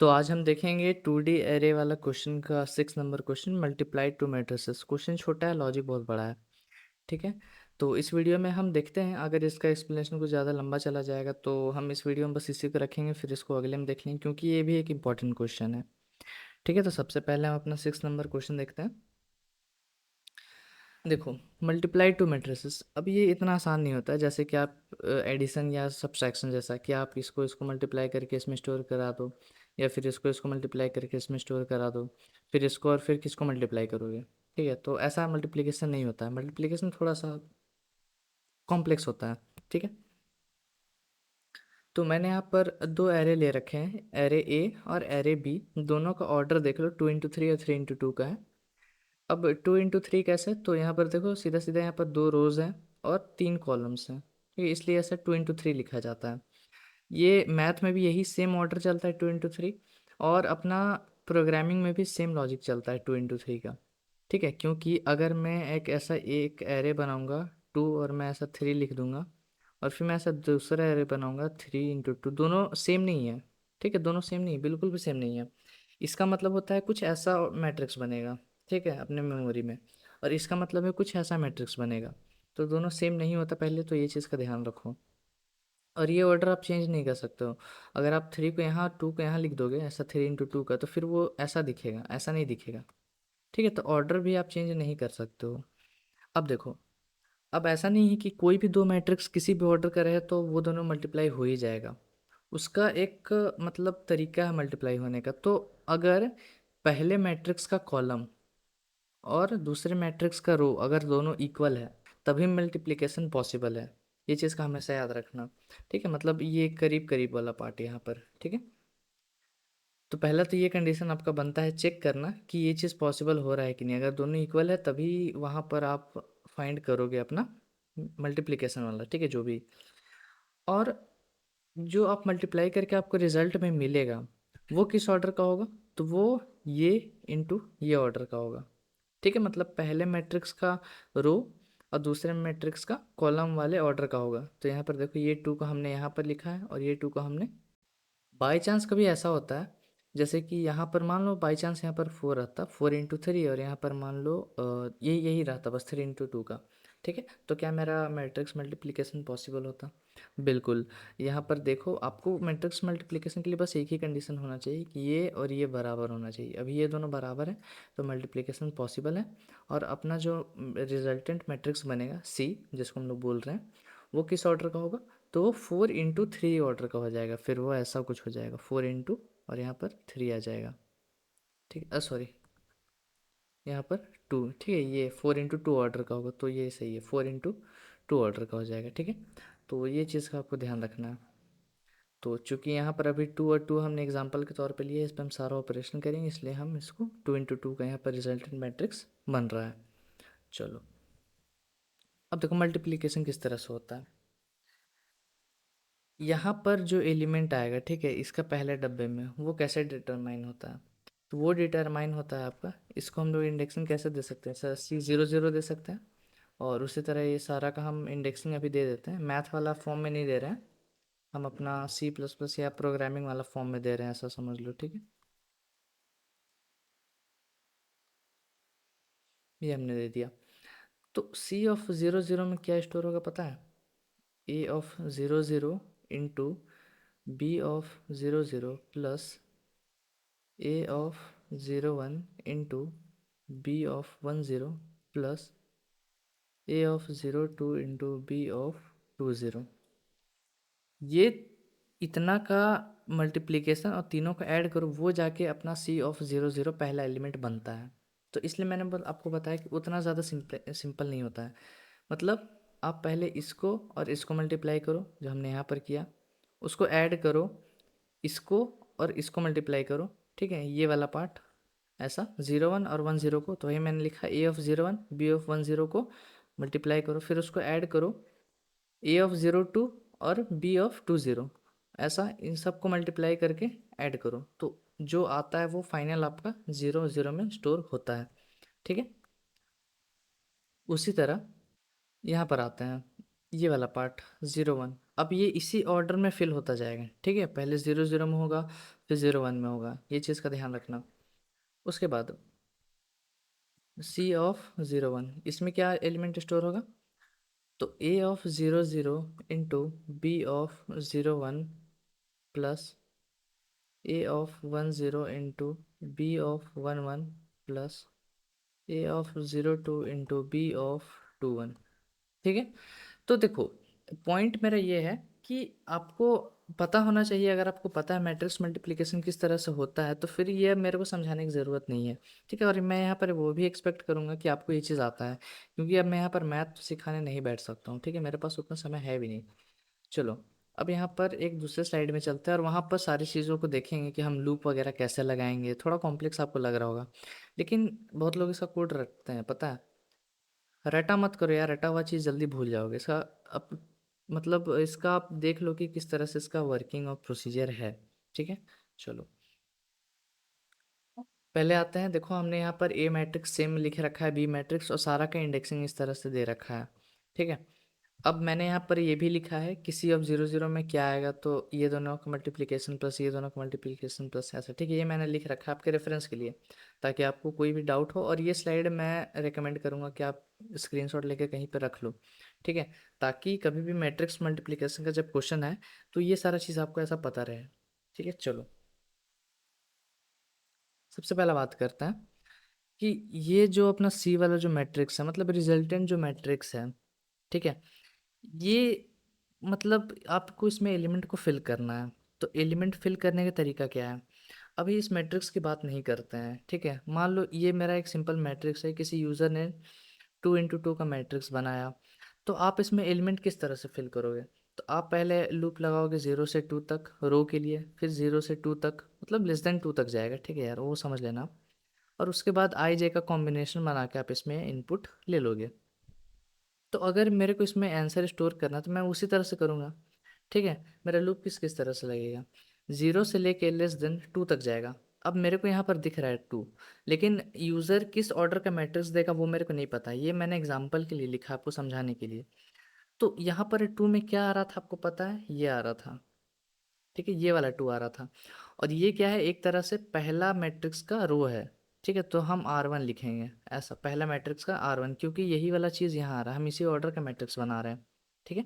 तो आज हम देखेंगे 2D एरे वाला क्वेश्चन का 6 number question multiply two matrices. Question छोटा है, लॉजिक बहुत बड़ा है। ठीक है। तो इस वीडियो में हम देखते हैं, अगर इसका एक्सप्लेनेशन कुछ ज़्यादा लंबा चला जाएगा तो हम इस वीडियो में बस इसी को रखेंगे, फिर इसको अगले में देख लेंगे क्योंकि ये भी एक इंपॉर्टेंट क्वेश्चन है। ठीक है। तो सबसे पहले हम अपना 6 नंबर क्वेश्चन देखते हैं। देखो, मल्टीप्लाई टू मैट्रिसेस, अब ये इतना आसान नहीं होता है जैसे कि आप एडिशन या सब्सट्रैक्शन जैसा कि आप इसको इसको मल्टीप्लाई करके इसमें स्टोर करा दो, या फिर इसको इसको मल्टीप्लाई करके इसमें स्टोर करा दो, फिर इसको और फिर किसको मल्टीप्लाई करोगे। ठीक है। तो ऐसा मल्टीप्लिकेशन नहीं होता है, मल्टीप्लिकेशन थोड़ा सा कॉम्प्लेक्स होता है। ठीक है। तो मैंने यहाँ पर दो एरे ले रखे हैं, एरे ए और एरे बी। दोनों का ऑर्डर देख लो, 2 × 3 और 3 × 2 का है। अब 2 × 3 कैसे, तो यहाँ पर देखो सीधा सीधा यहाँ पर 2 रोज हैं और 3 कॉलम्स हैं। ठीक है, इसलिए ऐसा 2 × 3 लिखा जाता है। ये मैथ में भी यही सेम ऑर्डर चलता है 2 × 3, और अपना प्रोग्रामिंग में भी सेम लॉजिक चलता है 2 × 3 का। ठीक है, क्योंकि अगर मैं एक ऐसा एक एरे बनाऊंगा 2 और मैं ऐसा 3 लिख दूंगा, और फिर मैं ऐसा दूसरा एरे बनाऊंगा 3 × 2, दोनों सेम नहीं है। ठीक है, दोनों सेम नहीं, बिल्कुल भी सेम नहीं है। इसका मतलब होता है कुछ ऐसा मैट्रिक्स बनेगा, ठीक है, अपने मेमोरी में, और इसका मतलब है कुछ ऐसा मैट्रिक्स बनेगा। तो दोनों सेम नहीं होता, पहले तो ये चीज़ का ध्यान रखो। और ये ऑर्डर आप चेंज नहीं कर सकते हो। अगर आप 3 को यहाँ 2 को यहाँ लिख दोगे ऐसा 3 × 2 का, तो फिर वो ऐसा दिखेगा, ऐसा नहीं दिखेगा। ठीक है, तो ऑर्डर भी आप चेंज नहीं कर सकते हो। अब देखो, अब ऐसा नहीं है कि कोई भी दो मैट्रिक्स किसी भी ऑर्डर का रहे तो वो दोनों मल्टीप्लाई हो ही जाएगा। उसका एक मतलब तरीका है मल्टीप्लाई होने का। तो अगर पहले मैट्रिक्स का कॉलम और दूसरे मैट्रिक्स का रो अगर दोनों इक्वल है, तभी मल्टीप्लिकेशन पॉसिबल है। ये चीज़ का हमेशा याद रखना। ठीक है, मतलब ये करीब करीब वाला पार्ट है यहाँ पर। ठीक है। तो पहला तो ये कंडीशन आपका बनता है चेक करना कि ये चीज़ पॉसिबल हो रहा है कि नहीं। अगर दोनों इक्वल है तभी वहाँ पर आप फाइंड करोगे अपना मल्टीप्लिकेशन वाला। ठीक है, जो भी, और जो आप मल्टीप्लाई करके आपको रिजल्ट में मिलेगा वो किस ऑर्डर का होगा, तो वो ये इंटू ये ऑर्डर का होगा। ठीक है, मतलब पहले मैट्रिक्स का रो और दूसरे मैट्रिक्स का कॉलम वाले ऑर्डर का होगा। तो यहाँ पर देखो, ये 2 को हमने यहाँ पर लिखा है और ये 2 को हमने, बाई चांस कभी ऐसा होता है जैसे कि यहाँ पर मान लो बाई चांस यहाँ पर 4 रहता, 4 × 3, और यहाँ पर मान लो यही यही रहता बस 3 × 2 का। ठीक है, तो क्या मेरा मैट्रिक्स मल्टीप्लिकेशन पॉसिबल होता? बिल्कुल। यहाँ पर देखो, आपको मैट्रिक्स मल्टीप्लिकेशन के लिए बस एक ही कंडीशन होना चाहिए कि ये और ये बराबर होना चाहिए। अभी ये दोनों बराबर है तो मल्टीप्लिकेशन पॉसिबल है। और अपना जो रिजल्टेंट मैट्रिक्स बनेगा सी, जिसको हम लोग बोल रहे हैं, वो किस ऑर्डर का होगा, तो वो 4 × 3 ऑर्डर का हो जाएगा। फिर वो ऐसा कुछ हो जाएगा 4 और यहाँ पर 3 आ जाएगा। ठीक, सॉरी, यहाँ पर 2। ठीक है, ये 4 × 2 ऑर्डर का होगा, तो ये सही है, 4 × 2 ऑर्डर का हो जाएगा। ठीक है, तो ये चीज़ का आपको ध्यान रखना है। तो चूंकि यहाँ पर अभी 2 और 2 हमने एग्जांपल के तौर पे लिए, इस पर हम सारा ऑपरेशन करेंगे, इसलिए हम इसको 2 × 2 का यहाँ पर रिजल्टेंट मैट्रिक्स बन रहा है। चलो, अब देखो मल्टीप्लिकेशन किस तरह से होता है। यहाँ पर जो एलिमेंट आएगा, ठीक है, इसका पहले डब्बे में, वो कैसे डिटरमाइन होता है, तो वो डिटरमाइन होता है आपका, इसको हम लोग इंडेक्सिंग कैसे दे सकते हैं सर, C00 दे सकते हैं। और उसी तरह ये सारा का हम इंडेक्सिंग अभी दे देते हैं, मैथ वाला फॉर्म में नहीं दे रहे हैं, हम अपना C++ या प्रोग्रामिंग वाला फॉर्म में दे रहे हैं, ऐसा समझ लो। ठीक है, ये हमने दे दिया। तो C(0) में क्या स्टोर होगा पता है, A(0) into B(0) plus A(01) into B(10) plus A(02) into B(20). ये इतना का मल्टीप्लिकेशन और तीनों को ऐड करो, वो जाके अपना C(00) पहला एलिमेंट बनता है। तो इसलिए मैंने आपको बताया कि उतना ज़्यादा सिंपल नहीं होता है। मतलब आप पहले इसको और इसको मल्टीप्लाई करो, जो हमने यहाँ पर किया, उसको ऐड करो, इसको और इसको मल्टीप्लाई करो। ठीक है, ये वाला पार्ट ऐसा 01 और 10 को, तो वही मैंने लिखा A(01) B(10) को मल्टीप्लाई करो, फिर उसको ऐड करो A(02) और B(20), ऐसा इन सबको मल्टीप्लाई करके ऐड करो, तो जो आता है वो फाइनल आपका 0 0 में स्टोर होता है। ठीक है, उसी तरह यहाँ पर आते हैं, ये वाला पार्ट 01। अब ये इसी ऑर्डर में फिल होता जाएगा, ठीक है। पहले 0 0 में होगा, फिर 0 1 में होगा, ये चीज़ का ध्यान रखना। उसके बाद C(0 1), इसमें क्या एलिमेंट स्टोर होगा, तो A(0 0) into B(0 1) plus A(1 0) into B(1 1) plus A(0 2) into B(2 1), ठीक है। तो देखो, पॉइंट मेरा ये है कि आपको पता होना चाहिए। अगर आपको पता है मैट्रिक्स मल्टीप्लिकेशन किस तरह से होता है, तो फिर ये मेरे को समझाने की ज़रूरत नहीं है, ठीक है। और मैं यहाँ पर वो भी एक्सपेक्ट करूँगा कि आपको ये चीज़ आता है, क्योंकि अब मैं यहाँ पर मैथ सिखाने नहीं बैठ सकता हूँ, ठीक है। मेरे पास उतना समय है भी नहीं। चलो, अब यहाँ पर एक दूसरे स्लाइड में चलते हैं और वहाँ पर सारी चीज़ों को देखेंगे कि हम लूप वगैरह कैसे लगाएंगे। थोड़ा कॉम्प्लेक्स आपको लग रहा होगा, लेकिन बहुत लोग इसका कोड रटते हैं, पता है। रटा मत करो यार, रटा हुआ चीज़ जल्दी भूल जाओगे। इसका अब मतलब इसका आप देख लो कि किस तरह से इसका वर्किंग और प्रोसीजर है, ठीक है। चलो, पहले आते हैं। देखो, हमने यहाँ पर ए मैट्रिक्स सेम लिख रखा है, बी मैट्रिक्स, और सारा का इंडेक्सिंग इस तरह से दे रखा है, ठीक है। अब मैंने यहाँ पर ये भी लिखा है कि C(0 0) में क्या आएगा, तो ये दोनों का मल्टीप्लिकेशन प्लस ये दोनों का मल्टीप्लिकेशन प्लस ऐसा, ठीक है। ये मैंने लिख रखा है आपके रेफरेंस के लिए, ताकि आपको कोई भी डाउट हो। और ये स्लाइड मैं रेकमेंड करूँगा कि आप स्क्रीनशॉट लेके कहीं पर रख लो, ठीक है, ताकि कभी भी मैट्रिक्स मल्टीप्लिकेशन का जब क्वेश्चन है तो ये सारा चीज़ आपको ऐसा पता रहे, ठीक है। चलो, सबसे पहला बात करते हैं कि ये जो अपना सी वाला जो मैट्रिक्स है, मतलब रिजल्टेंट जो मैट्रिक्स है, ठीक है, ये मतलब आपको इसमें एलिमेंट को फिल करना है। तो एलिमेंट फिल करने का तरीका क्या है, अभी इस मैट्रिक्स की बात नहीं करते हैं, ठीक है। मान लो ये मेरा एक सिंपल मैट्रिक्स है, किसी यूज़र ने 2 × 2 का मैट्रिक्स बनाया। तो आप इसमें एलिमेंट किस तरह से फिल करोगे, तो आप पहले लूप लगाओगे 0 से 2 तक रो के लिए, फिर 0 से 2 तक, मतलब <<2 तक जाएगा, ठीक है यार, वो समझ लेना आप। और उसके बाद आई जे का कॉम्बिनेशन बना के आप इसमें इनपुट ले लोगे। तो अगर मेरे को इसमें आंसर स्टोर करना है, तो मैं उसी तरह से करूँगा, ठीक है। मेरा लूप किस किस तरह से लगेगा, 0 से लेके <<2 तक जाएगा। अब मेरे को यहाँ पर दिख रहा है 2, लेकिन यूज़र किस ऑर्डर का मैट्रिक्स देगा वो मेरे को नहीं पता। ये मैंने एग्जाम्पल के लिए लिखा, आपको समझाने के लिए। तो यहाँ पर 2 में क्या आ रहा था आपको पता है, ये आ रहा था, ठीक है, ये वाला 2 आ रहा था। और ये क्या है, एक तरह से पहला मैट्रिक्स का रो है, ठीक है। तो हम R1 लिखेंगे ऐसा, पहला मैट्रिक्स का R1, क्योंकि यही वाला चीज़ यहाँ आ रहा है, हम इसी ऑर्डर का मैट्रिक्स बना रहे हैं, ठीक है।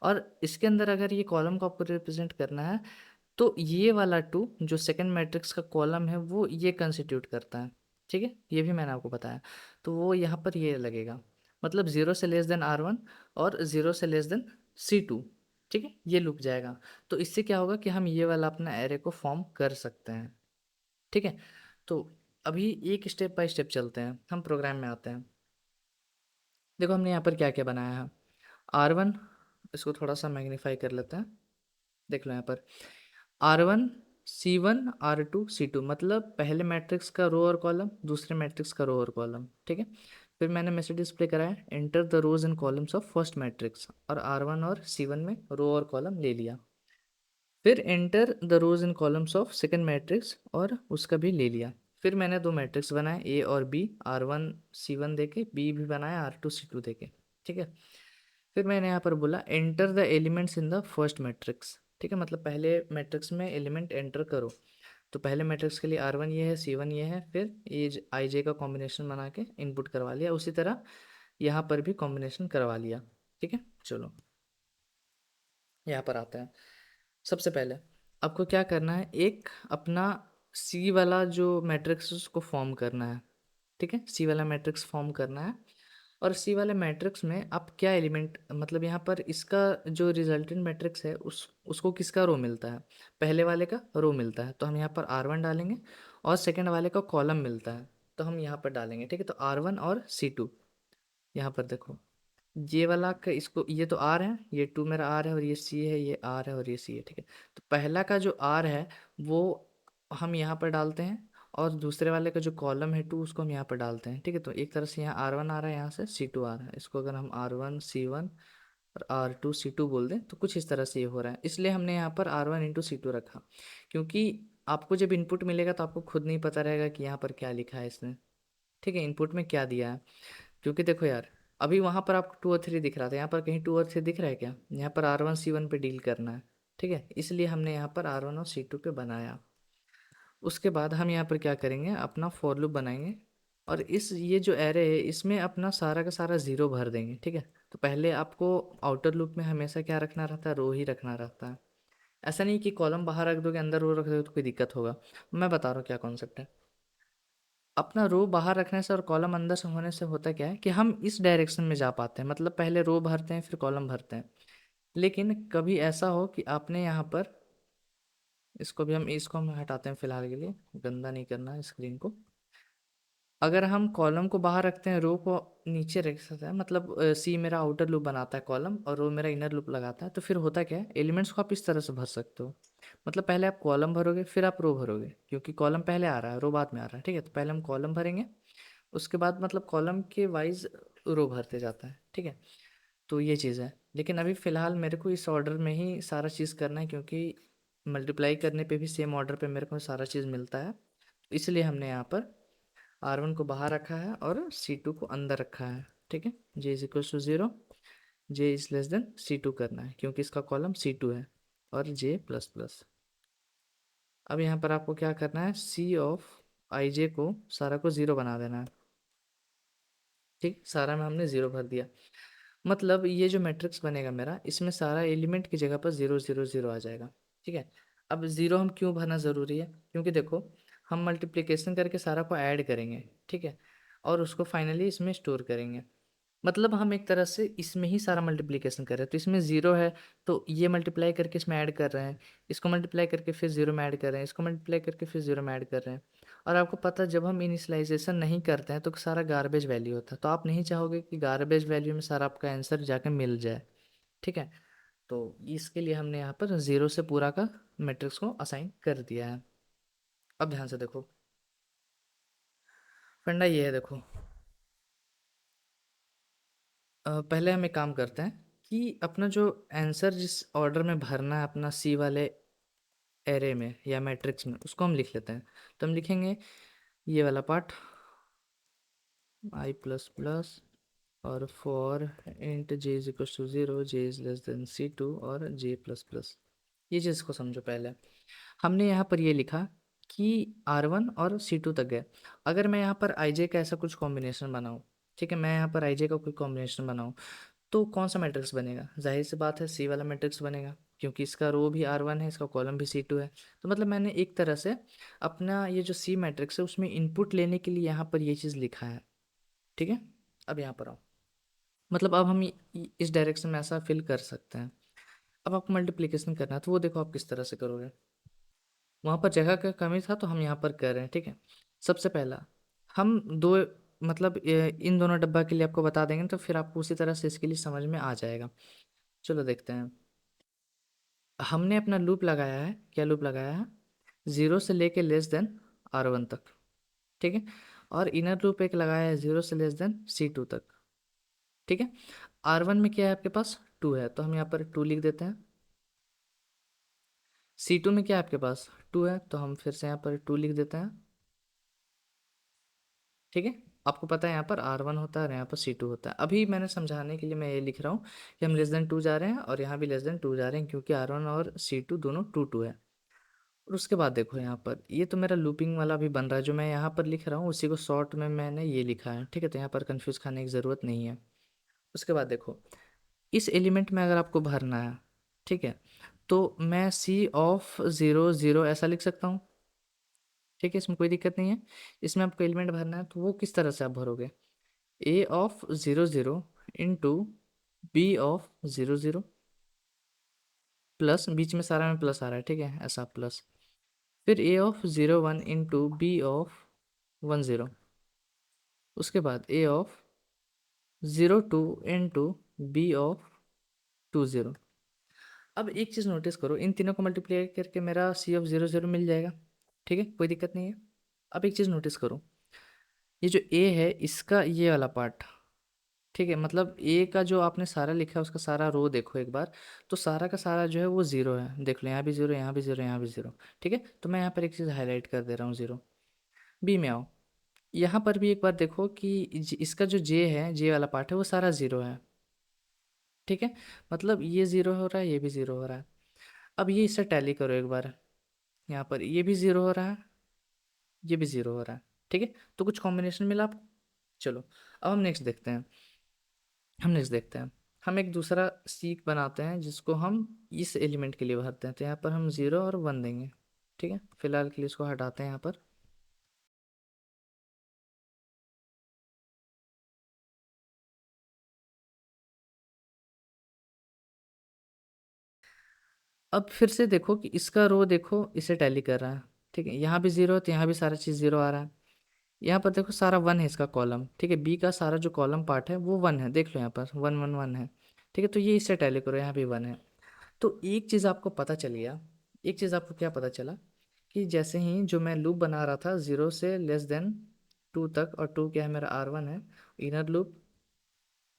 और इसके अंदर अगर ये कॉलम को आपको रिप्रेजेंट करना है, तो ये वाला 2 जो सेकंड मैट्रिक्स का कॉलम है वो ये कंस्टिट्यूट करता है, ठीक है। ये भी मैंने आपको बताया। तो वो यहाँ पर ये लगेगा, मतलब 0 से R1 और 0 से C2, ठीक है, ये लूप जाएगा। तो इससे क्या होगा कि हम ये वाला अपना एरे को फॉर्म कर सकते हैं, ठीक है। तो अभी एक स्टेप बाय स्टेप चलते हैं, हम प्रोग्राम में आते हैं। देखो, हमने यहाँ पर क्या क्या बनाया है। R1, इसको थोड़ा सा मैग्नीफाई कर लेते हैं, देख लो यहाँ पर R1 C1 R2 C2, मतलब पहले मैट्रिक्स का रो और कॉलम, दूसरे मैट्रिक्स का रो और कॉलम, ठीक है। फिर मैंने मैसेज डिस्प्ले कराया, enter the rows and columns of first matrix, और R1 और C1 में रो और कॉलम ले लिया। फिर enter the rows and columns of second matrix, और उसका भी ले लिया। फिर मैंने दो मैट्रिक्स बनाए, ए और बी, R1 C1 देके, बी भी बनाया R2 C2 देके, ठीक है। फिर मैंने यहाँ पर बोला enter the elements in the first matrix, ठीक है, मतलब पहले मैट्रिक्स में एलिमेंट एंटर करो। तो पहले मैट्रिक्स के लिए R1 ये है, C1 ये है, फिर ये आई जे का कॉम्बिनेशन बना के इनपुट करवा लिया। उसी तरह यहाँ पर भी कॉम्बिनेशन करवा लिया, ठीक है। चलो, यहाँ पर आता है। सबसे पहले आपको क्या करना है, एक अपना सी वाला जो मैट्रिक्स उसको फॉर्म करना है, ठीक है। सी वाला मैट्रिक्स फॉर्म करना है, और सी वाले मैट्रिक्स में आप क्या एलिमेंट, मतलब यहाँ पर इसका जो रिजल्टेंट मैट्रिक्स है उसको किसका रो मिलता है, पहले वाले का रो मिलता है, तो हम यहाँ पर R1 डालेंगे। और सेकंड वाले का कॉलम मिलता है, तो हम यहाँ पर डालेंगे, ठीक है। तो R1 और C2, यहाँ पर देखो, ये वाला का इसको, ये तो R है, ये 2 मेरा R है, और ये C है, ये R है, और ये C है, ठीक है। तो पहला का जो R है वो हम यहाँ पर डालते हैं, और दूसरे वाले का जो कॉलम है 2 उसको हम यहाँ पर डालते हैं, ठीक है। तो एक तरह से यहाँ R1 आ रहा है, यहाँ से C2 आ रहा है। इसको अगर हम R1 C1 और R2 C2 बोल दें, तो कुछ इस तरह से ये हो रहा है। इसलिए हमने यहाँ पर R1 × C2 रखा, क्योंकि आपको जब इनपुट मिलेगा तो आपको खुद नहीं पता रहेगा कि यहाँ पर क्या लिखा है इसने, ठीक है, इनपुट में क्या दिया है। क्योंकि देखो यार, अभी वहाँ पर आपको 2 और 3 दिख रहा था, यहाँ पर कहीं 2 और 3 दिख रहा है क्या? यहाँ पर R1 C1 पे डील करना है, ठीक है, इसलिए हमने यहाँ पर R1 और C2 पे बनाया। उसके बाद हम यहाँ पर क्या करेंगे, अपना फॉर लूप बनाएंगे, और इस ये जो एरे है इसमें अपना सारा का सारा ज़ीरो भर देंगे, ठीक है। तो पहले आपको आउटर लूप में हमेशा क्या रखना रहता है, रो ही रखना रहता है। ऐसा नहीं कि कॉलम बाहर रख दोगे अंदर रो रख दोगे तो कोई दिक्कत होगा। मैं बता रहा हूँ क्या कॉन्सेप्ट है। अपना रो बाहर रखने से और कॉलम अंदर से होने से होता क्या है कि हम इस डायरेक्शन में जा पाते हैं, मतलब पहले रो भरते हैं फिर कॉलम भरते हैं। लेकिन कभी ऐसा हो कि आपने यहाँ पर, इसको हम हटाते हैं फिलहाल के लिए, गंदा नहीं करना है स्क्रीन को। अगर हम कॉलम को बाहर रखते हैं, रो को नीचे रख सकते हैं, मतलब सी मेरा आउटर लूप बनाता है कॉलम और रो मेरा इनर लूप लगाता है, तो फिर होता क्या है, एलिमेंट्स को आप इस तरह से भर सकते हो। मतलब पहले आप कॉलम भरोगे फिर आप रो भरोगे, क्योंकि कॉलम पहले आ रहा है रो बाद में आ रहा है, ठीक है। तो पहले हम कॉलम भरेंगे, उसके बाद मतलब कॉलम के वाइज रो भरते जाता है, ठीक है। तो ये चीज़ है, लेकिन अभी फ़िलहाल मेरे को इस ऑर्डर में ही सारा चीज़ करना है, क्योंकि मल्टीप्लाई करने पे भी सेम ऑर्डर पे मेरे को सारा चीज़ मिलता है। इसलिए हमने यहाँ पर R1 को बाहर रखा है और C2 को अंदर रखा है, ठीक है। J is equal to 0, J is less than C2 करना है, क्योंकि इसका कॉलम C2 है, और J प्लस प्लस। अब यहाँ पर आपको क्या करना है, C ऑफ IJ को सारा को 0 बना देना है, ठीक। सारा में हमने 0 भर दिया, मतलब ये जो मैट्रिक्स बनेगा मेरा, इसमें सारा एलिमेंट की जगह पर 0 0 0 आ जाएगा, ठीक है। अब 0 हम क्यों भरना ज़रूरी है, क्योंकि देखो हम मल्टीप्लिकेशन करके सारा को ऐड करेंगे, ठीक है, और उसको फाइनली इसमें स्टोर करेंगे। मतलब हम एक तरह से इसमें ही सारा मल्टीप्लिकेशन कर रहे हैं, तो इसमें ज़ीरो है तो ये मल्टीप्लाई करके इसमें ऐड कर रहे हैं, इसको मल्टीप्लाई करके फिर ज़ीरो में ऐड कर रहे हैं, इसको मल्टीप्लाई करके फिर ज़ीरो में ऐड कर रहे हैं। और आपको पता है जब हम इनिशियलाइजेशन नहीं करते हैं तो सारा गार्बेज वैल्यू होता है, तो आप नहीं चाहोगे कि गार्बेज वैल्यू में सारा आपका आंसर जाके मिल जाए, ठीक है। तो इसके लिए हमने यहाँ पर 0 से पूरा का मैट्रिक्स को असाइन कर दिया है। अब ध्यान से देखो, फंडा ये है, देखो पहले हम एक काम करते हैं कि अपना जो आंसर जिस ऑर्डर में भरना है अपना सी वाले एरे में या मैट्रिक्स में, उसको हम लिख लेते हैं। तो हम लिखेंगे ये वाला पार्ट आई प्लस प्लस, और for int J is equal to 0, J is less than C2 और जे प्लस प्लस। ये चीज़ को समझो। पहले हमने यहाँ पर ये लिखा कि R1 और C2 तक गए। अगर मैं यहाँ पर IJ का ऐसा कुछ कॉम्बिनेशन बनाऊँ, ठीक है, मैं यहाँ पर IJ का कोई कॉम्बिनेशन बनाऊँ, तो कौन सा मैट्रिक्स बनेगा? जाहिर सी बात है सी वाला मैट्रिक्स बनेगा, क्योंकि इसका रो भी R1 है, इसका कॉलम भी C2 है। तो मतलब मैंने एक तरह से अपना ये जो सी मैट्रिक्स है उसमें इनपुट लेने के लिए यहाँ पर ये चीज़ लिखा है, ठीक है। अब यहाँ पर आओ, मतलब अब हम इस डायरेक्शन में ऐसा फिल कर सकते हैं। अब आपको मल्टीप्लिकेशन करना है तो वो देखो आप किस तरह से करोगे। वहाँ पर जगह का कमी था तो हम यहाँ पर कर रहे हैं, ठीक है। सबसे पहला हम दो, मतलब इन दोनों डब्बा के लिए आपको बता देंगे तो फिर आपको उसी तरह से इसके लिए समझ में आ जाएगा। चलो देखते हैं। हमने अपना लूप लगाया है, क्या लूप लगाया है, 0 से लेके लेस देन R1 तक, ठीक है। और इनर लूप एक लगाया है 0 से लेस देन C2 तक, ठीक है। R1 में क्या है आपके पास, 2 है, तो हम यहाँ पर 2 लिख देते हैं। C2 में क्या है आपके पास, 2 है, तो हम फिर से यहाँ पर 2 लिख देते हैं, ठीक है। आपको पता है यहाँ पर R1 होता है और यहाँ पर C2 होता है। अभी मैंने समझाने के लिए मैं ये लिख रहा हूँ कि हम लेस देन 2 जा रहे हैं और यहाँ भी लेस देन 2 जा रहे हैं, क्योंकि R1 और C2 दोनों 2 2 है। और उसके बाद देखो यहाँ पर ये तो मेरा लूपिंग वाला भी बन रहा है, जो मैं यहाँ पर लिख रहा हूँ उसी को शॉर्ट में मैंने ये लिखा है, ठीक है। तो यहाँ पर कंफ्यूज खाने की ज़रूरत नहीं है। उसके बाद देखो इस एलिमेंट में अगर आपको भरना है, ठीक है, तो मैं C ऑफ 0 0 ऐसा लिख सकता हूँ, ठीक है, इसमें कोई दिक्कत नहीं है। इसमें आपको एलिमेंट भरना है तो वो किस तरह से आप भरोगे, A of 0 0 into B of 0 0 plus, बीच में सारा में प्लस आ रहा है, ठीक है, ऐसा प्लस, फिर A of 0 1 into B of 1 0, उसके बाद A of 0 2 into B of 2 0। अब एक चीज़ नोटिस करो, इन तीनों को मल्टीप्लाई करके मेरा C ऑफ 0 0 मिल जाएगा, ठीक है, कोई दिक्कत नहीं है। अब एक चीज़ नोटिस करो, ये जो A है इसका ये वाला पार्ट, ठीक है, मतलब ए का जो आपने सारा लिखा है उसका सारा रो देखो एक बार, तो सारा का सारा जो है वो 0 है, देख लो यहाँ भी 0, यहाँ भी 0, यहाँ भी 0, ठीक है। तो मैं यहाँ पर एक चीज़ हाईलाइट कर दे रहा हूँ 0। बी में आओ, यहाँ पर भी एक बार देखो कि इसका जो जे है, जे वाला पार्ट है वो सारा ज़ीरो है। ठीक है, मतलब ये ज़ीरो हो रहा है, ये भी ज़ीरो हो रहा है। अब ये इससे टैली करो एक बार, यहाँ पर ये भी ज़ीरो हो रहा है, ये भी ज़ीरो हो रहा है। ठीक है, तो कुछ कॉम्बिनेशन मिला आपको। चलो, अब हम नेक्स्ट देखते हैं। हम एक दूसरा सीक बनाते हैं जिसको हम इस एलिमेंट के लिए भरते हैं। तो यहाँ पर हम 0 और 1 देंगे। ठीक है, फिलहाल के लिए इसको हटाते हैं यहाँ पर। अब फिर से देखो कि इसका रो देखो इसे टैली कर रहा है। ठीक है, यहाँ भी 0 है तो यहाँ भी सारा चीज़ 0 आ रहा है। यहाँ पर देखो सारा 1 है इसका कॉलम। ठीक है, बी का सारा जो कॉलम पार्ट है वो 1 है, देख लो यहाँ पर 1 1 1 है। ठीक है, तो ये इससे टैली करो, यहाँ भी 1 है। तो एक चीज़ आपको पता चल गया। एक चीज़ आपको क्या पता चला कि जैसे ही जो मैं लूप बना रहा था 0 से <2 तक, और 2 क्या है मेरा R1 है, इनर लूप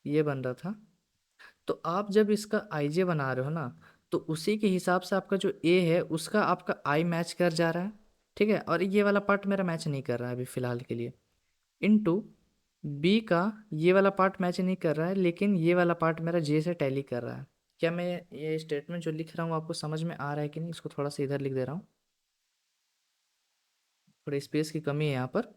ये बन रहा था। तो आप जब इसका आई जे बना रहे हो ना, तो उसी के हिसाब से आपका जो ए है उसका आपका आई मैच कर जा रहा है। ठीक है, और ये वाला पार्ट मेरा मैच नहीं कर रहा है अभी फ़िलहाल के लिए। इनटू बी का ये वाला पार्ट मैच नहीं कर रहा है, लेकिन ये वाला पार्ट मेरा जे से टैली कर रहा है। क्या मैं ये स्टेटमेंट जो लिख रहा हूँ आपको समझ में आ रहा है कि नहीं? इसको थोड़ा सा इधर लिख दे रहा हूँ, थोड़ी स्पेस की कमी है यहाँ पर।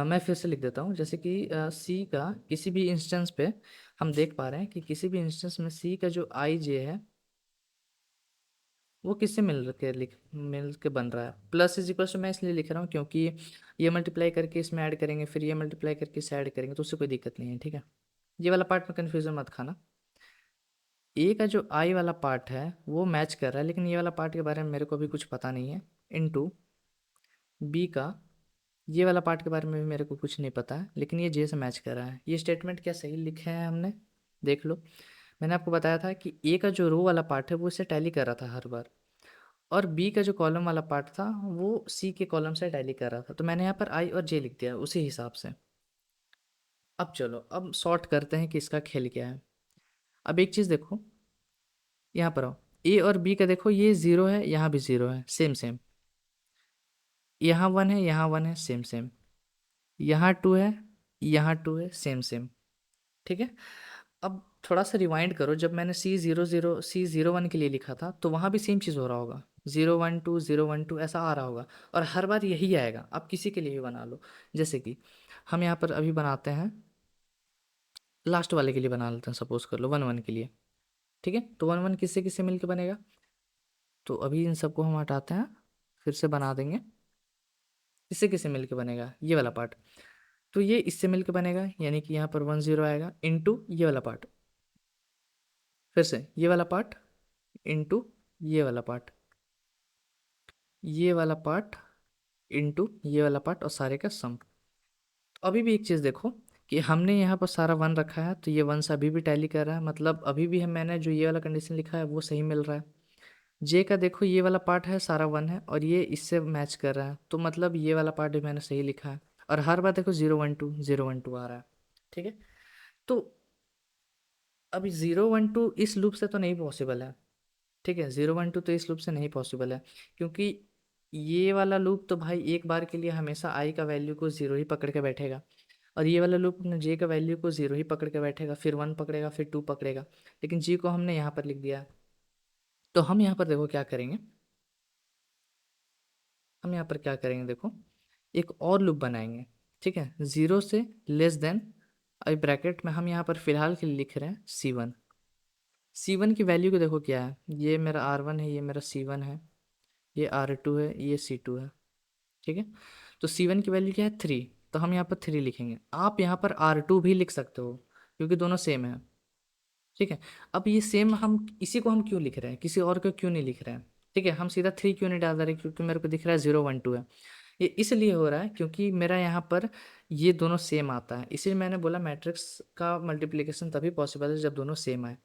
मैं फिर से लिख देता हूँ, जैसे कि सी का किसी भी इंस्टेंस पे हम देख पा रहे हैं कि किसी भी इंस्टेंस में सी का जो आई जे है वो किससे मिल के बन रहा है। प्लस इज इक्वल टू मैं इसलिए लिख रहा हूँ क्योंकि ये मल्टीप्लाई करके इसमें ऐड करेंगे, फिर ये मल्टीप्लाई करके इसे ऐड करेंगे, तो उससे कोई दिक्कत नहीं है। ठीक है, ये वाला पार्ट में कन्फ्यूजन मत खाना। ए का जो आई वाला पार्ट है वो मैच कर रहा है, लेकिन ये वाला पार्ट के बारे में मेरे को भी कुछ पता नहीं है। इनटू बी का ये वाला पार्ट के बारे में भी मेरे को कुछ नहीं पता है, लेकिन ये जे से मैच कर रहा है। ये स्टेटमेंट क्या सही लिखे हैं हमने? देख लो, मैंने आपको बताया था कि ए का जो रो वाला पार्ट है वो इससे टैली कर रहा था हर बार, और बी का जो कॉलम वाला पार्ट था वो सी के कॉलम से टैली कर रहा था। तो मैंने यहाँ पर आई और जे लिख दिया उसी हिसाब से। अब चलो, अब सॉर्ट करते हैं कि इसका खेल क्या है। अब एक चीज़ देखो, यहाँ पर आओ, ए और बी का देखो, ये 0 है, यहाँ भी 0 है, सेम सेम। यहाँ 1 है, यहाँ 1 है, सेम सेम। यहाँ 2 है, यहाँ 2 है, सेम सेम। ठीक है, अब थोड़ा सा रिवाइंड करो, जब मैंने C00 C01 के लिए लिखा था तो वहाँ भी सेम चीज़ हो रहा होगा, 0 1 2 0 1 2 ऐसा आ रहा होगा, और हर बार यही आएगा। आप किसी के लिए भी बना लो, जैसे कि हम यहाँ पर अभी बनाते हैं, लास्ट वाले के लिए बना लेते हैं, सपोज कर लो 1 1 के लिए। ठीक है, तो 1 1 किससे किससे मिलकर बनेगा? तो अभी इन सबको हम हटाते हैं, फिर से बना देंगे। किससे किससे मिलकर बनेगा? ये वाला पार्ट। तो ये इससे मिलकर बनेगा, यानी कि यहाँ पर 1 0 आएगा, इनटू ये वाला पार्ट, फिर से ये वाला पार्ट, इनटू ये वाला पार्ट, ये वाला पार्ट, इनटू ये वाला पार्ट, और सारे का सम। तो अभी भी एक चीज़ देखो कि हमने यहाँ पर सारा 1 रखा है, तो ये 1 से अभी भी टैली कर रहा है, मतलब अभी भी मैंने जो ये वाला कंडीशन लिखा है वो सही मिल रहा है। जे का देखो, ये वाला पार्ट है सारा 1 है, और ये इससे मैच कर रहा है, तो मतलब ये वाला पार्ट भी मैंने सही लिखा है। और हर बार देखो 0 1 2 0 1 2 आ रहा है। ठीक है, तो अभी 0 1 2 इस लूप से तो नहीं पॉसिबल है। ठीक है, 0 1 2 तो इस लूप से नहीं पॉसिबल है, क्योंकि ये वाला लूप तो भाई एक बार के लिए हमेशा आई का वैल्यू को 0 ही पकड़ के बैठेगा, और ये वाला लूप अपने जे का वैल्यू को 0 ही पकड़ के बैठेगा, फिर 1 पकड़ेगा, फिर 2 पकड़ेगा। लेकिन जी को हमने यहाँ पर लिख दिया है। तो हम यहाँ पर देखो क्या करेंगे, हम यहाँ पर क्या करेंगे देखो, एक और लूप बनाएंगे। ठीक है, 0 से <, अभी ब्रैकेट में हम यहाँ पर फिलहाल के लिए लिख रहे हैं C1 की वैल्यू को देखो क्या है, ये मेरा R1 है, ये मेरा C1 है, ये R2 है, ये C2 है। ठीक है, तो C1 की वैल्यू क्या है? 3, तो हम यहाँ पर 3 लिखेंगे। आप यहाँ पर R2 भी लिख सकते हो, क्योंकि दोनों सेम है। ठीक है, अब ये सेम हम इसी को हम क्यों लिख रहे हैं, किसी और को क्यों नहीं लिख रहे हैं? ठीक है, हम सीधा 3 क्यों नहीं डाल रहे? क्योंकि मेरे को दिख रहा है 0 1 2 है। ये इसलिए हो रहा है क्योंकि मेरा यहाँ पर ये दोनों सेम आता है, इसीलिए मैंने बोला मैट्रिक्स का मल्टीप्लिकेशन तभी पॉसिबल है जब दोनों सेम आए।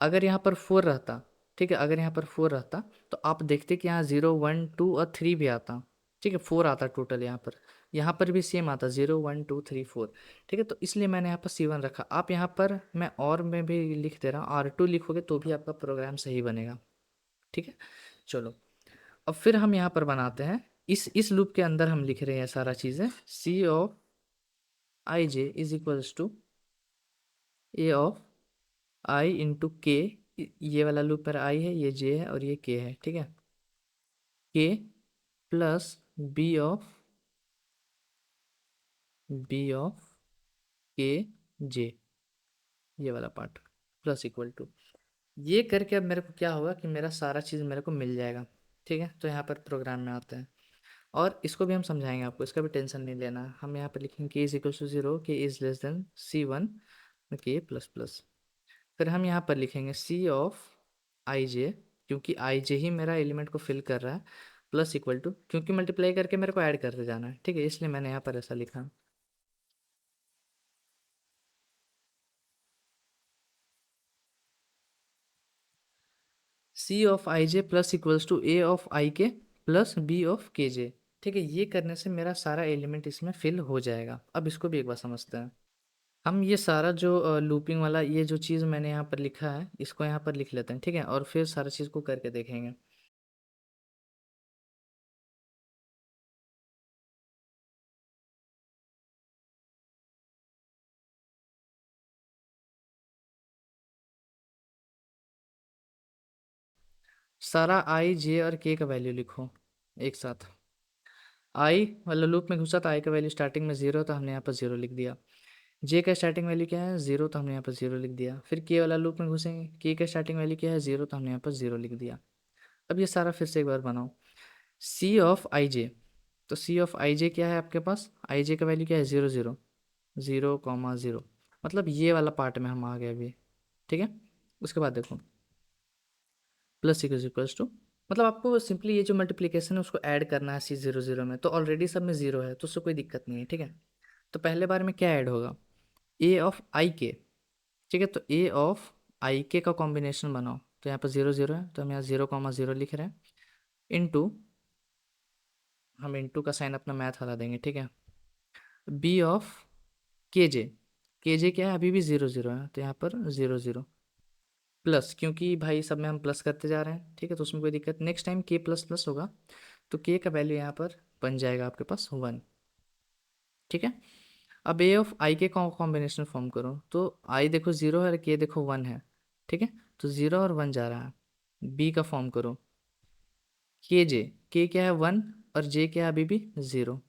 अगर यहाँ पर 4 रहता, ठीक है, अगर यहाँ पर 4 रहता तो आप देखते कि यहाँ 0 1 2 और 3 भी आता। ठीक है, 4 आता टोटल यहाँ पर भी सेम आता, 0 1 2 3 4। ठीक है, तो इसलिए मैंने यहाँ पर C1 रखा। आप यहाँ पर मैं और में भी लिख दे रहा हूँ, R2 लिखोगे तो भी आपका प्रोग्राम सही बनेगा। ठीक है, चलो, अब फिर हम यहाँ पर बनाते हैं इस लूप के अंदर हम लिख रहे हैं सारा चीज़ें, C of I J is equals to A of I into K, ये वाला लूप पर आई है, ये जे है और ये के है, ठीक है, के प्लस बी ऑफ के जे, ये वाला पार्ट प्लस इक्वल टू, ये करके अब मेरे को क्या होगा कि मेरा सारा चीज़ मेरे को मिल जाएगा। ठीक है, तो यहाँ पर प्रोग्राम में आते हैं और इसको भी हम समझाएंगे आपको, इसका भी टेंशन नहीं लेना। हम यहाँ पर लिखेंगे के इज इक्वल टू जीरो, के इज लेस देन C1 के प्लस प्लस। फिर हम यहाँ पर लिखेंगे सी ऑफ आई जे, क्योंकि आई जे ही मेरा एलिमेंट को फिल कर रहा है, प्लस इक्वल टू, क्योंकि मल्टीप्लाई करके मेरे को ऐड करते जाना है, ठीक है, इसलिए मैंने यहाँ पर ऐसा लिखा। C of I J plus equals to A of I K plus B of के जे। ठीक है, ये करने से मेरा सारा एलिमेंट इसमें फिल हो जाएगा। अब इसको भी एक बार समझते हैं। हम ये सारा जो लूपिंग वाला ये जो चीज़ मैंने यहाँ पर लिखा है, इसको यहाँ पर लिख लेते हैं, ठीक है, और फिर सारा चीज़ को करके देखेंगे। सारा आई जे और के का वैल्यू लिखो एक साथ। आई वाला लूप में घुसा तो आई का वैल्यू स्टार्टिंग में जीरो, तो हमने यहाँ पर जीरो लिख दिया। जे का स्टार्टिंग वैल्यू क्या है, जीरो, तो हमने यहाँ पर जीरो लिख दिया। फिर के वाला लूप में घुसेंगे, के का स्टार्टिंग वैल्यू क्या है, जीरो, तो हमने यहाँ पर जीरो लिख दिया। अब ये सारा फिर से एक बार बनाओ। सी ऑफ आई जे, तो सी ऑफ आई जे क्या है आपके पास, आई जे का वैल्यू क्या है, zero zero, zero comma zero, मतलब ये वाला पार्ट में हम आ गए अभी। ठीक है, उसके बाद देखो प्लस इक्वल्स टू, मतलब आपको सिंपली ये जो मल्टीप्लिकेशन है उसको ऐड करना है सी जीरो जीरो में, तो ऑलरेडी सब में जीरो है तो उससे कोई दिक्कत नहीं है। ठीक है, तो पहले बार में क्या ऐड होगा, ए ऑफ आई के। ठीक है, तो ए ऑफ आई के का कॉम्बिनेशन बनाओ, तो यहाँ पर जीरो जीरो है तो हम यहाँ जीरो कॉमा जीरो लिख रहे हैं, इंटू, हम इंटू का साइन अपना मैथ हटा देंगे, ठीक है, बी ऑफ के जे, के जे क्या है अभी भी जीरो जीरो है तो यहाँ पर जीरो जीरो, प्लस, क्योंकि भाई सब में हम प्लस करते जा रहे हैं, ठीक है, तो उसमें कोई दिक्कत, नेक्स्ट टाइम के प्लस प्लस होगा तो के का वैल्यू यहाँ पर बन जाएगा आपके पास वन। ठीक है, अब ए ऑफ आई के कॉम्बिनेशन फॉर्म करो, तो आई देखो जीरो है और के देखो वन है, ठीक है, तो जीरो और वन जा रहा है। बी का फॉर्म करो, के जे, के क्या है वन और जे क्या है अभी भी जीरो,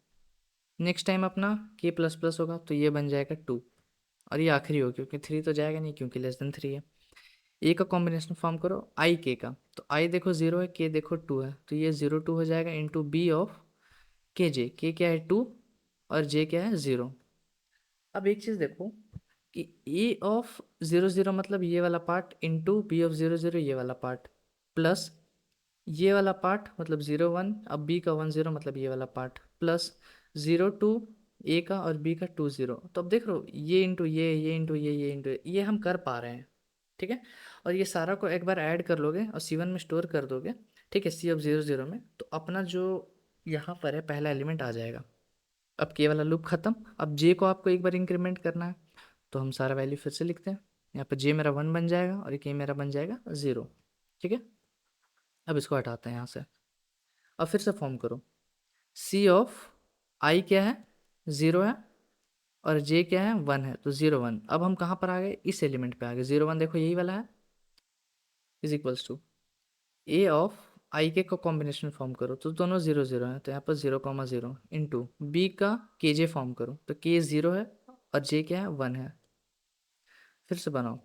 नेक्स्ट टाइम अपना के प्लस प्लस होगा तो ये बन जाएगा टू, और ये आखिरी हो क्योंकि थ्री तो जाएगा नहीं क्योंकि लेस देन थ्री है। ए का कॉम्बिनेशन फॉर्म करो आई के का, तो आई देखो जीरो है, के देखो टू है, तो ये जीरो टू हो जाएगा, इंटू बी ऑफ के जे, के क्या है टू और जे क्या है जीरो। अब एक चीज़ देखो कि ए ऑफ जीरो जीरो मतलब ये वाला part, into B of zero zero ये वाला पार्ट, प्लस ये वाला पार्ट मतलब जीरो वन, अब बी का वन जीरो मतलब ये वाला part, plus zero two A का और बी का टू जीरो, तो अब देख रहे हो ये इंटू ये इंटू ये इंटू ये हम कर पा रहे हैं। ठीक है, और ये सारा को एक बार ऐड कर लोगे और C1 में स्टोर कर दोगे, ठीक है, सी ऑफ जीरो जीरो में, तो अपना जो यहाँ पर है पहला एलिमेंट आ जाएगा। अब के वाला लूप खत्म। अब जे को आपको एक बार इंक्रीमेंट करना है, तो हम सारा वैल्यू फिर से लिखते हैं। यहाँ पर जे मेरा वन बन जाएगा और के मेरा बन जाएगा ज़ीरो। ठीक है, अब इसको हटाते हैं यहाँ से, अब फिर से फॉर्म करो। सी ऑफ आई क्या है, ज़ीरो है, और जे क्या है वन है, तो ज़ीरो वन। अब हम कहाँ पर आ गए, इस एलिमेंट पे आ गए, ज़ीरो वन देखो यही वाला है, is equals to A of I K का कॉम्बिनेशन फॉर्म करो, तो दोनों जीरो जीरो है तो यहाँ पर zero comma zero, into B का के जे फॉर्म करो, तो के जीरो है और जे क्या है वन है। फिर से बनाओ,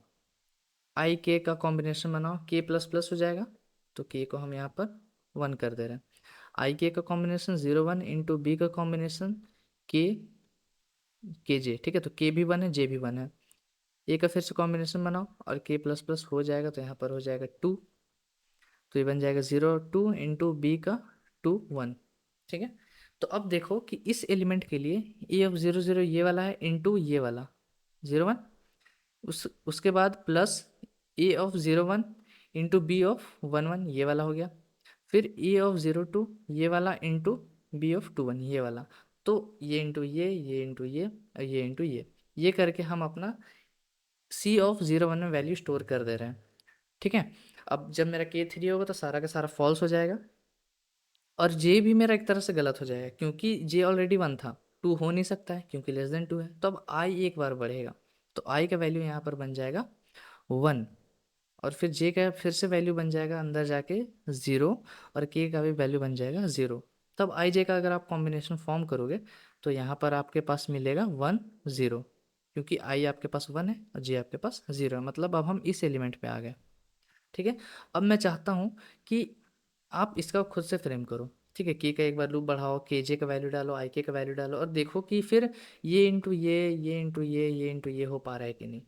आई के का कॉम्बिनेशन बनाओ, के प्लस प्लस हो जाएगा, तो के को हम यहाँ पर वन कर दे रहे हैं। आई के का combination zero one into B का कॉम्बिनेशन के के जे, ठीक है, तो के भी वन है जे भी वन है। ए का फिर से कॉम्बिनेशन बनाओ और के प्लस प्लस हो जाएगा तो यहाँ पर हो जाएगा टू, तो ये बन जाएगा जीरो टू इंटू बी का टू वन। ठीक है, तो अब देखो कि इस एलिमेंट के लिए ए ऑफ जीरो जीरो ये वाला है इंटू ये वाला जीरो वन, उसके बाद plus A of zero one into B of one one ये वाला हो गया, फिर ए ऑफ जीरो टू ये वाला into B of two one ये वाला, तो ये इंटू ये इंटू ये और ये इंटू ये करके हम अपना सी ऑफ जीरो वन में वैल्यू स्टोर कर दे रहे हैं। ठीक है, अब जब मेरा के थ्री होगा तो सारा का सारा फॉल्स हो जाएगा, और जे भी मेरा एक तरह से गलत हो जाएगा क्योंकि जे ऑलरेडी 1 था, 2 हो नहीं सकता है क्योंकि लेस देन 2 है। तो अब आई एक बार बढ़ेगा, तो आई का वैल्यू यहाँ पर बन जाएगा 1, और फिर जे का फिर से वैल्यू बन जाएगा अंदर जाके 0, और के का भी वैल्यू बन जाएगा 0। तब आई जे का अगर आप कॉम्बिनेशन फॉर्म करोगे तो यहाँ पर आपके पास मिलेगा 1 0, क्योंकि आई आपके पास 1 है और जे आपके पास 0 है, मतलब अब हम इस एलिमेंट पे आ गए। ठीक है, अब मैं चाहता हूँ कि आप इसका खुद से फ्रेम करो। ठीक है, के का एक बार लूप बढ़ाओ, के जे का वैल्यू डालो, आई के का वैल्यू डालो, और देखो कि फिर ये इंटू ये इंटू ये इंटू ये हो पा रहा है कि नहीं।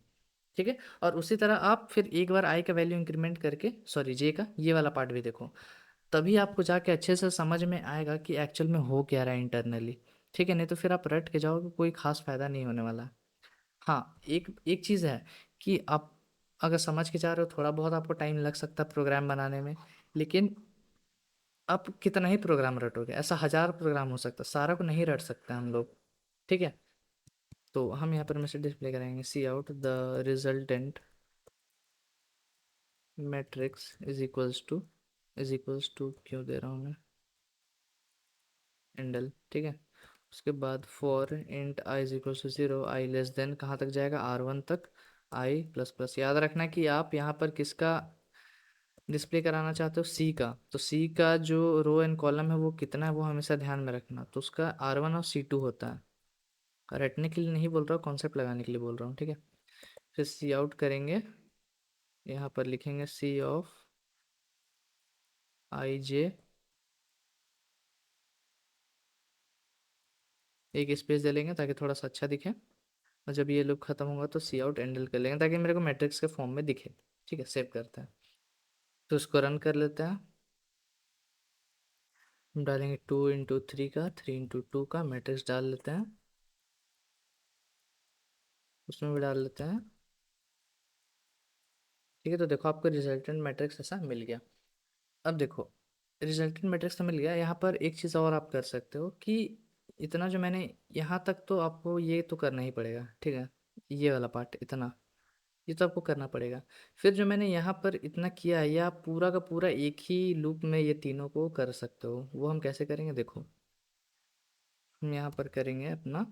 ठीक है, और उसी तरह आप फिर एक बार आई का वैल्यू इंक्रीमेंट करके, सॉरी जे का ये वाला पार्ट भी देखो, तभी आपको जाके अच्छे से समझ में आएगा कि एक्चुअल में हो क्या रहा है इंटरनली। ठीक है, नहीं तो फिर आप रट के जाओगे, कोई खास फायदा नहीं होने वाला। हाँ, एक एक चीज़ है कि आप अगर समझ के जा रहे हो, थोड़ा बहुत आपको टाइम लग सकता है प्रोग्राम बनाने में, लेकिन आप कितना ही प्रोग्राम रटोगे, ऐसा 1000 प्रोग्राम हो सकता है, सारा को नहीं रट सकते हम लोग। ठीक है, तो हम यहाँ पर मैसेज डिस्प्ले कराएंगे, cout the resultant matrix is equals to क्यों दे रहा हूँ मैं, एंडल। ठीक है, उसके बाद for int I is equals to 0, I less than कहाँ तक जाएगा, R1 तक, आई प्लस प्लस। याद रखना कि आप यहाँ पर किसका डिस्प्ले कराना चाहते हो, सी का, तो सी का जो रो एंड कॉलम है वो कितना है वो हमेशा ध्यान में रखना, तो उसका R1 और C2 होता है। रटने के लिए नहीं बोल रहा हूँ, कॉन्सेप्ट लगाने के लिए बोल रहा हूँ। ठीक है, फिर सी आउट करेंगे, यहाँ पर लिखेंगे सी ऑफ आई जे, एक स्पेस दे लेंगे ताकि थोड़ा सा अच्छा दिखे, और जब ये लूप खत्म होगा तो सी आउट एंडल कर लेंगे ताकि मेरे को मैट्रिक्स के फॉर्म में दिखे। ठीक है, सेव करते हैं, तो उसको रन कर लेते हैं। हम डालेंगे 2 इंटू 3 का, 3 इंटू 2 का मैट्रिक्स डाल लेते हैं, उसमें भी डाल लेते हैं। ठीक है, तो देखो आपको रिजल्टेंट मैट्रिक्स ऐसा मिल गया। अब देखो, रिजल्टेंट मैट्रिक्स तो मिल गया, यहाँ पर एक चीज़ और आप कर सकते हो कि इतना जो मैंने यहाँ तक, तो आपको ये तो करना ही पड़ेगा। ठीक है, ये वाला पार्ट इतना, ये तो आपको करना पड़ेगा। फिर जो मैंने यहाँ पर इतना किया है, ये आप पूरा का पूरा एक ही लूप में ये तीनों को कर सकते हो। वो हम कैसे करेंगे देखो, हम यहाँ पर करेंगे अपना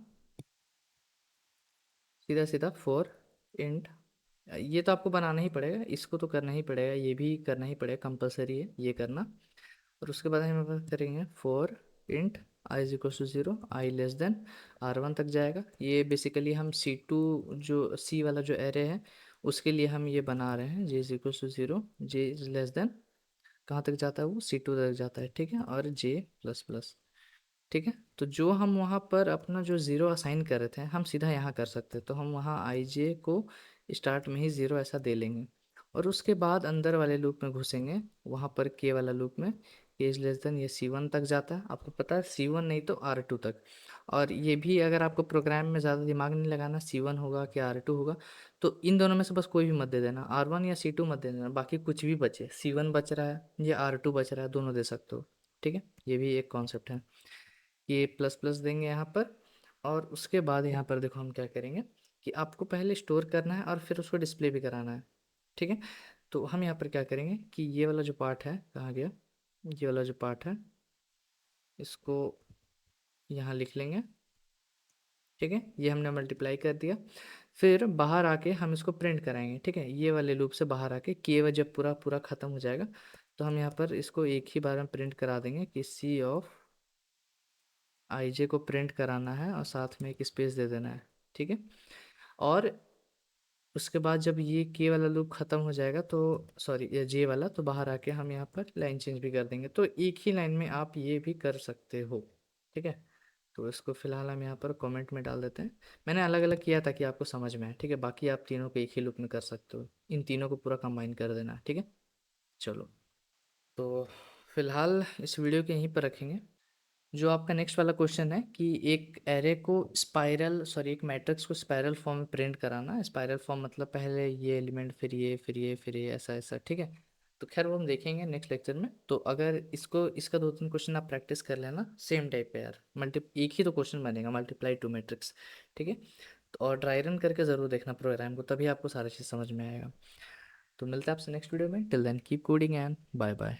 सीधा सीधा फॉर इंट, ये तो आपको बनाना ही पड़ेगा, इसको तो करना ही पड़ेगा, ये भी करना ही पड़ेगा, कंपलसरी है ये करना। और उसके बाद हम बात करेंगे for int I is equal to 0, I less than R1 तक जाएगा। ये बेसिकली हम C2, जो सी वाला जो एरे है उसके लिए हम ये बना रहे हैं, J is equal to 0, J is less than कहाँ तक जाता है वो, C2 तक जाता है। ठीक है, और जे प्लस प्लस। ठीक है, तो जो हम वहाँ पर अपना जो ज़ीरो असाइन कर रहे थे हम सीधा यहाँ कर सकते हैं, तो हम वहाँ आई जे को स्टार्ट में ही 0 ऐसा दे लेंगे, और उसके बाद अंदर वाले लूप में घुसेंगे, वहाँ पर के वाला लूप में, के इज लेस देन ये C1 तक जाता है, आपको पता है C1 नहीं तो R2 तक। और ये भी अगर आपको प्रोग्राम में ज़्यादा दिमाग नहीं लगाना, C1 होगा कि R2 होगा, तो इन दोनों में से बस कोई भी मत दे देना, R1 या C2 मत दे देना, बाकी कुछ भी बचे, C1 बच रहा है या R2 बच रहा है, दोनों दे सकते हो। ठीक है, ये भी एक कॉन्सेप्ट है। ये प्लस प्लस देंगे यहाँ पर, और उसके बाद यहाँ पर देखो हम क्या करेंगे कि आपको पहले स्टोर करना है और फिर उसको डिस्प्ले भी कराना है। ठीक है, तो हम यहाँ पर क्या करेंगे कि ये वाला जो पार्ट है, कहाँ गया, ये वाला जो पार्ट है इसको यहाँ लिख लेंगे। ठीक है, ये हमने मल्टीप्लाई कर दिया, फिर बाहर आके हम इसको प्रिंट कराएंगे। ठीक है, ये वाले लूप से बाहर आके के जब पूरा पूरा ख़त्म हो जाएगा तो हम यहाँ पर इसको एक ही बार में प्रिंट करा देंगे कि सी ऑफ आई जे को प्रिंट कराना है और साथ में एक स्पेस दे देना है। ठीक है, और उसके बाद जब ये के वाला लूप ख़त्म हो जाएगा तो, सॉरी ये जे वाला, तो बाहर आके हम यहाँ पर लाइन चेंज भी कर देंगे, तो एक ही लाइन में आप ये भी कर सकते हो। ठीक है, तो इसको फिलहाल हम यहाँ पर कमेंट में डाल देते हैं। मैंने अलग अलग किया ताकि आपको समझ में आए। ठीक है, बाकी आप तीनों को एक ही लूप में कर सकते हो, इन तीनों को पूरा कंबाइन कर देना। ठीक है, चलो, तो फिलहाल इस वीडियो के यहीं पर रखेंगे। जो आपका नेक्स्ट वाला क्वेश्चन है कि एक एरे को स्पाइरल, सॉरी एक मैट्रिक्स को स्पाइरल फॉर्म में प्रिंट कराना, स्पाइरल फॉर्म मतलब पहले ये एलिमेंट फिर ये फिर ये फिर ये ऐसा ऐसा। ठीक है, तो खैर वो हम देखेंगे नेक्स्ट लेक्चर में। तो अगर इसको, इसका 2-3 क्वेश्चन आप प्रैक्टिस कर लेना सेम टाइप पे यार, एक ही तो क्वेश्चन बनेगा, मल्टीप्लाई टू मैट्रिक्स। ठीक है, तो और ड्राई रन करके ज़रूर देखना प्रोग्राम को, तभी आपको सारी चीज़ समझ में आएगा। तो मिलते हैं आपसे नेक्स्ट वीडियो में, till then keep coding and bye bye.